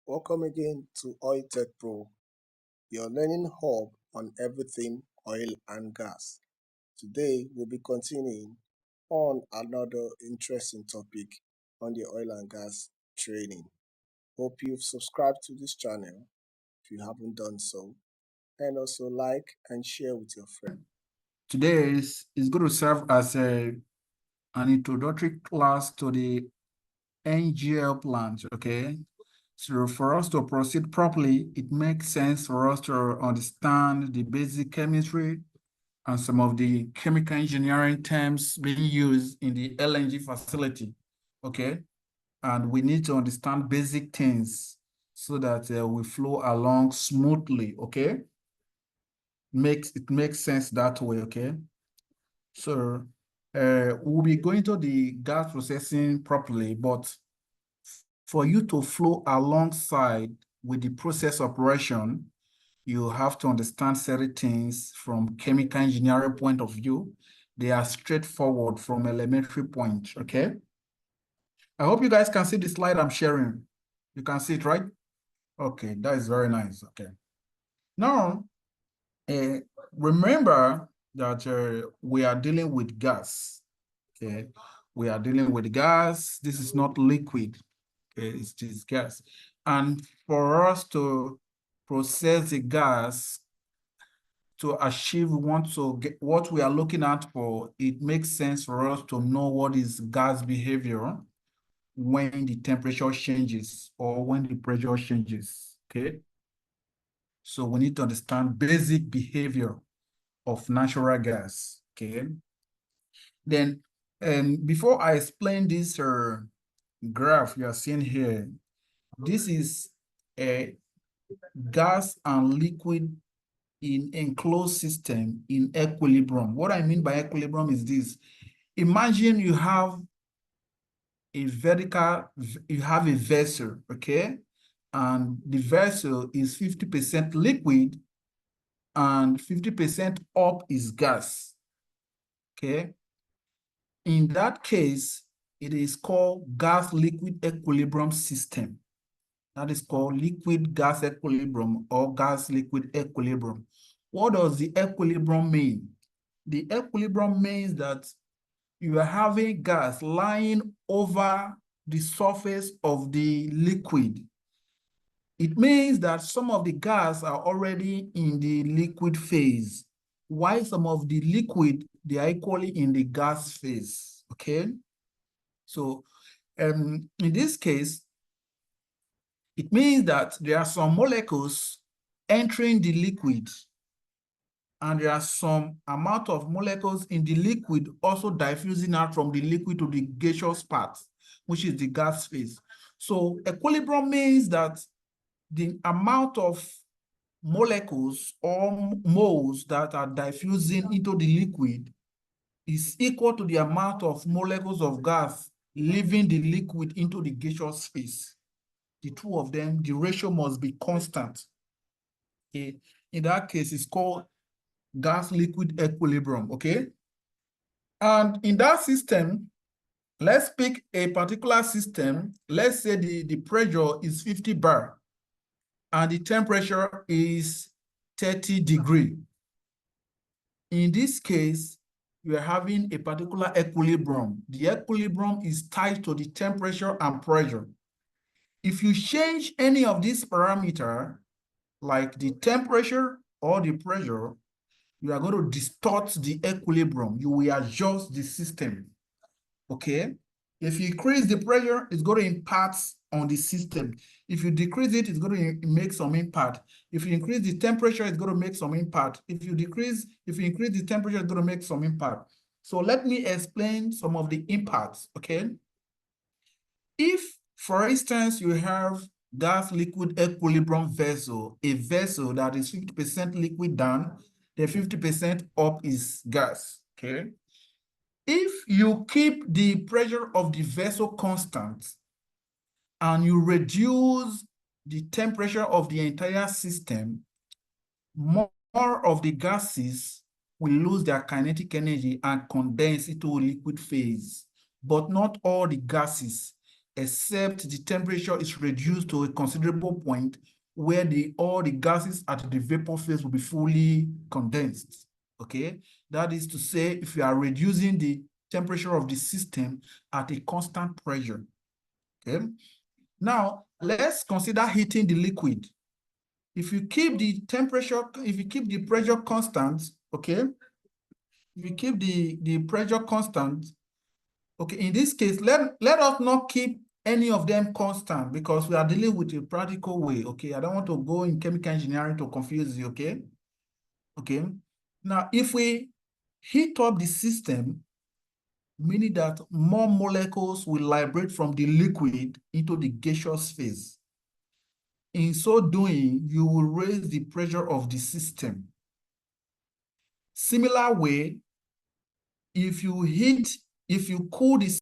Welcome again to Oil Tech Pro, your learning hub on everything oil and gas. Today, we'll be continuing on another interesting topic on the oil and gas training. Hope you've subscribed to this channel if you haven't done so, and also like and share with your friends. Today is going to serve as an introductory class to the NGL plant, okay? So for us to proceed properly, it makes sense for us to understand the basic chemistry and some of the chemical engineering terms being used in the LNG facility, okay? And we need to understand basic things so that we flow along smoothly, okay? It makes sense that way, okay? So we'll be going to the gas processing properly, but for you to flow alongside with the process operation, you have to understand certain things from chemical engineering point of view. They are straightforward from elementary point, okay? I hope you guys can see the slide I'm sharing. You can see it, right? Okay, that is very nice, okay. Now, remember that we are dealing with gas, okay? We are dealing with gas. This is not liquid, okay? It's just gas. And for us to process the gas to achieve, we want to get what we are looking at for, it makes sense for us to know what is gas behavior when the temperature changes or when the pressure changes, okay? So we need to understand basic behavior of natural gas, okay? Then, before I explain this graph you are seeing here, this is a gas and liquid in enclosed system in equilibrium. What I mean by equilibrium is this. Imagine you have a vessel, okay? And the vessel is 50% liquid and 50% up is gas, okay? In that case, it is called gas-liquid equilibrium system. That is called liquid-gas equilibrium or gas-liquid equilibrium. What does the equilibrium mean? The equilibrium means that you are having gas lying over the surface of the liquid. It means that some of the gas are already in the liquid phase, while some of the liquid, they are equally in the gas phase, okay? So in this case, it means that there are some molecules entering the liquid, and there are some amount of molecules in the liquid also diffusing out from the liquid to the gaseous part, which is the gas phase. So equilibrium means that the amount of molecules or moles that are diffusing into the liquid is equal to the amount of molecules of gas leaving the liquid into the gaseous phase. The two of them, the ratio must be constant. Okay? In that case, it's called gas-liquid equilibrium, okay? And in that system, let's pick a particular system. Let's say the pressure is 50 bar and the temperature is 30 degree. In this case, you are having a particular equilibrium. The equilibrium is tied to the temperature and pressure. If you change any of these parameters, like the temperature or the pressure, you are going to distort the equilibrium. You will adjust the system, okay? If you increase the pressure, it's going to impact on the system. If you decrease it, it's going to make some impact. If you increase the temperature, it's going to make some impact. If you increase the temperature, it's going to make some impact. So let me explain some of the impacts, okay? If, for instance, you have gas-liquid equilibrium vessel, a vessel that is 50% liquid down, the 50% up is gas, okay? If you keep the pressure of the vessel constant and you reduce the temperature of the entire system, more of the gases will lose their kinetic energy and condense into a liquid phase, but not all the gases. except the temperature is reduced to a considerable point where all the gases at the vapor phase will be fully condensed. Okay, that is to say, if you are reducing the temperature of the system at a constant pressure. Okay, now let's consider heating the liquid. If you keep the temperature, if you keep the pressure constant, okay, if you keep the pressure constant, okay, in this case, let us not keep any of them constant because we are dealing with a practical way, okay? I don't want to go in chemical engineering to confuse you, okay? Okay. Now, if we heat up the system, meaning that more molecules will liberate from the liquid into the gaseous phase. In so doing, you will raise the pressure of the system. Similar way, if you cool the